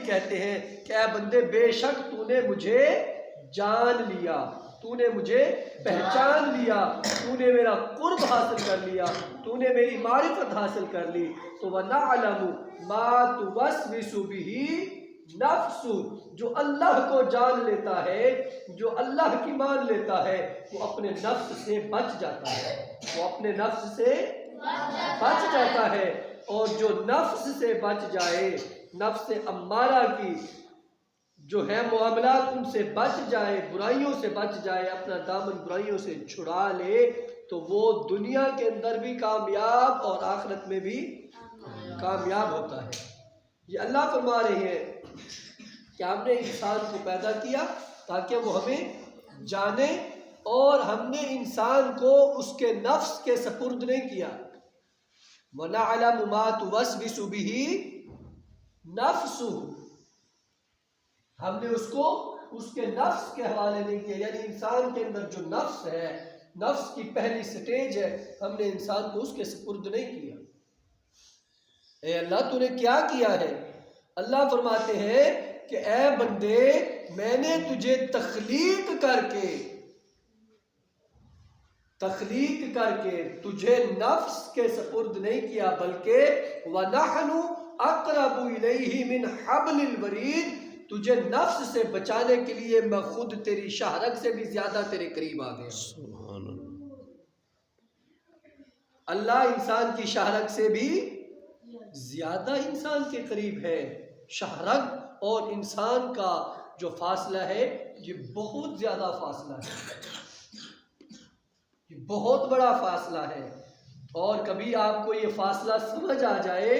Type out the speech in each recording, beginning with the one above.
کہتے ہیں کہ اے بندے بے شک تو نے مجھے جان لیا، تو نے مجھے پہچان لیا، تو نے میرا قرب حاصل کر لیا، تو نے میری معرفت حاصل کر لی، تو وَنَعْلَمُ مَا تُوَسْوِسُ بِهِ نفس، جو اللہ کو جان لیتا ہے، جو اللہ کی مان لیتا ہے، وہ اپنے نفس سے بچ جاتا ہے، وہ اپنے نفس سے بچ جاتا ہے۔ اور جو نفس سے بچ جائے، نفس امارہ کی جو ہے معاملات ان سے بچ جائے، برائیوں سے بچ جائے، اپنا دامن برائیوں سے چھڑا لے، تو وہ دنیا کے اندر بھی کامیاب اور آخرت میں بھی کامیاب ہوتا ہے۔ یہ اللہ فرما رہے ہیں کہ ہم نے انسان کو پیدا کیا تاکہ وہ ہمیں جانے، اور ہم نے انسان کو اس کے نفس کے سپرد نہیں کیا۔ وَنَعْلَمُ مَا تُوَسْوِسُ بِهِ نَفْسُهُ، ہم نے اس کو اس کے نفس کے حوالے نہیں کیا، یعنی انسان کے اندر جو نفس ہے، نفس کی پہلی سٹیج ہے، ہم نے انسان کو اس کے سپرد نہیں کیا۔ اے اللہ تو نے کیا کیا ہے؟ اللہ فرماتے ہیں کہ اے بندے میں نے تجھے تخلیق کر کے تجھے نفس کے سپرد نہیں کیا، بلکہ وَنَحْنُ أَقْرَبُ إِلَيْهِ مِنْ حَبْلِ الْوَرِيدِ، تجھے نفس سے بچانے کے لیے میں خود تیری شاہرگ سے بھی زیادہ تیرے قریب آ گیا۔ سبحان اللہ، اللہ انسان کی شاہرگ سے بھی زیادہ انسان کے قریب ہے۔ شاہرگ اور انسان کا جو فاصلہ ہے یہ بہت زیادہ فاصلہ ہے، یہ بہت بڑا فاصلہ ہے۔ اور کبھی آپ کو یہ فاصلہ سمجھ آ جائے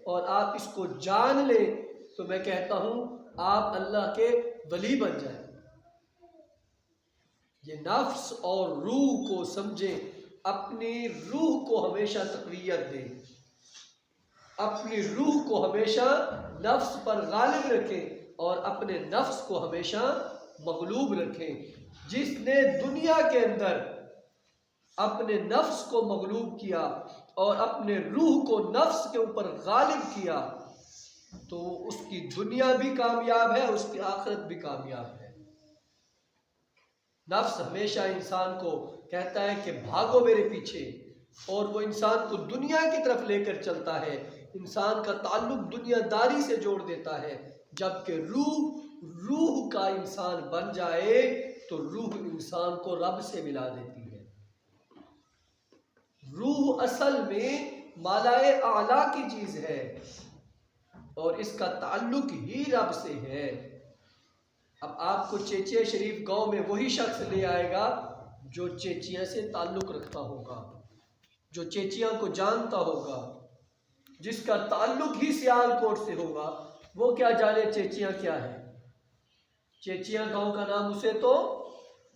اور آپ اس کو جان لیں تو میں کہتا ہوں آپ اللہ کے ولی بن جائیں۔ یہ نفس اور روح کو سمجھیں، اپنی روح کو ہمیشہ تقویت دیں، اپنی روح کو ہمیشہ نفس پر غالب رکھیں اور اپنے نفس کو ہمیشہ مغلوب رکھیں۔ جس نے دنیا کے اندر اپنے نفس کو مغلوب کیا اور اپنے روح کو نفس کے اوپر غالب کیا تو اس کی دنیا بھی کامیاب ہے، اس کی آخرت بھی کامیاب ہے۔ نفس ہمیشہ انسان کو کہتا ہے کہ بھاگو میرے پیچھے، اور وہ انسان کو دنیا کی طرف لے کر چلتا ہے، انسان کا تعلق دنیا داری سے جوڑ دیتا ہے۔ جبکہ روح کا انسان بن جائے تو روح انسان کو رب سے ملا دیتی ہے۔ روح اصل میں مالائے اعلیٰ کی چیز ہے اور اس کا تعلق ہی رب سے ہے۔ اب آپ کو چیچے شریف گاؤں میں وہی شخص لے آئے گا جو چیچیاں سے تعلق رکھتا ہوگا، جو چیچیاں کو جانتا ہوگا، جس کا تعلق ہی سیال کوٹ سے ہوگا۔ وہ کیا جانے چیچیاں کیا ہے؟ چیچیاں گاؤں کا نام اسے تو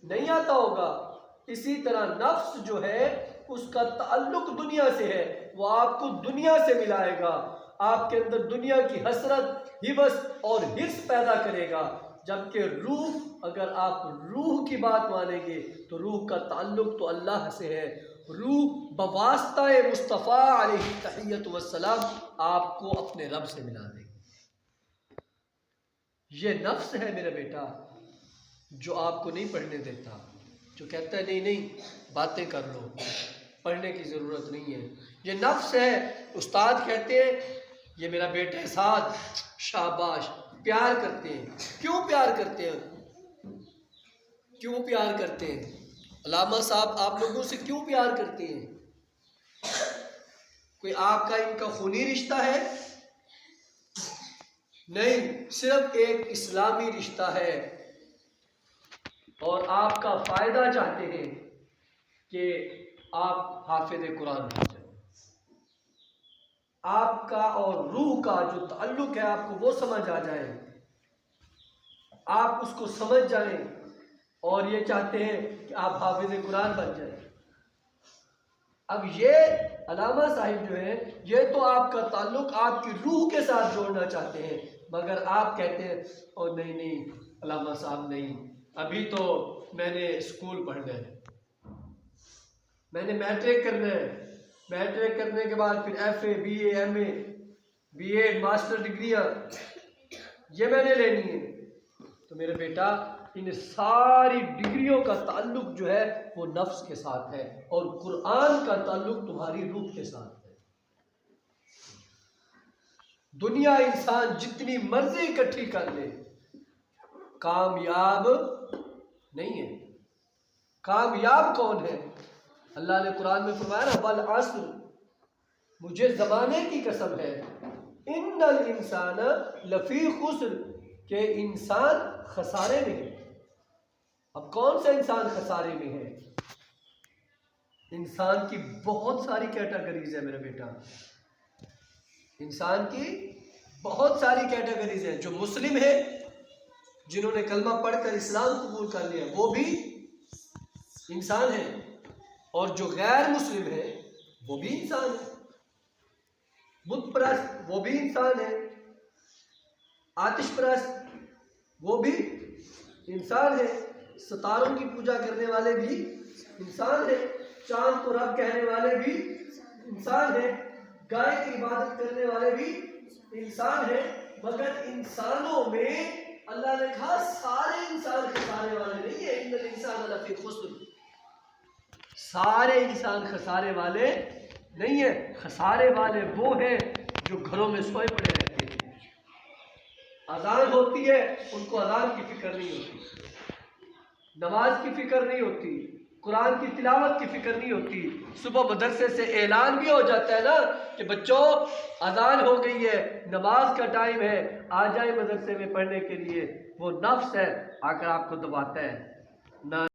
نہیں آتا ہوگا۔ اسی طرح نفس جو ہے اس کا تعلق دنیا سے ہے، وہ آپ کو دنیا سے ملائے گا، آپ کے اندر دنیا کی حسرت، ہوس اور حرص پیدا کرے گا۔ جبکہ روح، اگر آپ روح کی بات مانیں گے تو روح کا تعلق تو اللہ سے ہے۔ روح بواسطہ مصطفیٰ علیہ تحیت والسلام آپ کو اپنے رب سے ملا دے گی۔ یہ نفس ہے میرا بیٹا جو آپ کو نہیں پڑھنے دیتا، جو کہتا ہے نہیں نہیں باتیں کر لو، پڑھنے کی ضرورت نہیں ہے۔ یہ نفس ہے۔ استاد کہتے ہیں یہ میرا بیٹا سعد، شاباش، پیار کرتے ہیں۔ کیوں پیار کرتے ہیں؟ کیوں پیار کرتے ہیں؟ علامہ صاحب آپ لوگوں سے کیوں پیار کرتے ہیں؟ کوئی آپ کا ان کا خونی رشتہ ہے؟ نہیں، صرف ایک اسلامی رشتہ ہے، اور آپ کا فائدہ چاہتے ہیں کہ آپ حافظ قرآن بن جائیں۔ آپ کا اور روح کا جو تعلق ہے آپ کو وہ سمجھ آ جائے، آپ اس کو سمجھ جائیں، اور یہ چاہتے ہیں کہ آپ حافظ قرآن بن جائیں۔ اب یہ علامہ صاحب جو ہیں یہ تو آپ کا تعلق آپ کی روح کے ساتھ جوڑنا چاہتے ہیں، مگر آپ کہتے ہیں اور نہیں نہیں علامہ صاحب نہیں، ابھی تو میں نے اسکول پڑھنا ہے، میں نے میٹرک کرنا ہے، میٹرک کرنے کے بعد پھر F A, B A, M A, B Ed, master ڈگریاں، یہ میں نے لینی ہے. تو میرے بیٹا ان ساری ڈگریوں کا تعلق جو ہے وہ نفس کے ساتھ ہے، اور قرآن کا تعلق تمہاری روح کے ساتھ ہے. دنیا انسان جتنی مرضی اکٹھی کر لے کامیاب نہیں ہے. کامیاب کون ہے؟ اللہ نے قرآن میں فرمایا نا والعصر، مجھے زمانے کی قسم ہے، ان الانسان لفی خسر، کہ انسان خسارے میں ہے. اب کون سا انسان خسارے میں ہے؟ انسان کی بہت ساری کیٹیگریز ہے میرا بیٹا. انسان کی بہت ساری کیٹیگریز ہیں. جو مسلم ہے، جنہوں نے کلمہ پڑھ کر اسلام قبول کر لیا، وہ بھی انسان ہے، اور جو غیر مسلم ہے وہ بھی انسان ہے. بت پرست وہ بھی انسان ہے، آتش پرست وہ بھی انسان ہے، ستاروں کی پوجا کرنے والے بھی انسان ہیں، چاند کو رب کہنے والے بھی انسان ہیں، گائے کی عبادت کرنے والے بھی انسان ہیں. مگر انسانوں میں اللہ نے کہا سارے انسان خسارے والے نہیں ہیں. ان الانسان لفی خسر، سارے انسان خسارے والے نہیں ہیں. خسارے والے وہ ہیں جو گھروں میں سوئے پڑے رہتے ہیں. اذان ہوتی ہے، ان کو اذان کی فکر نہیں ہوتی، نماز کی فکر نہیں ہوتی، قرآن کی تلاوت کی فکر نہیں ہوتی. صبح مدرسے سے اعلان بھی ہو جاتا ہے نا کہ بچوں اذان ہو گئی ہے، نماز کا ٹائم ہے، آ جائیں مدرسے میں پڑھنے کے لیے. وہ نفس ہے آ کر آپ کو دباتا ہے. نہ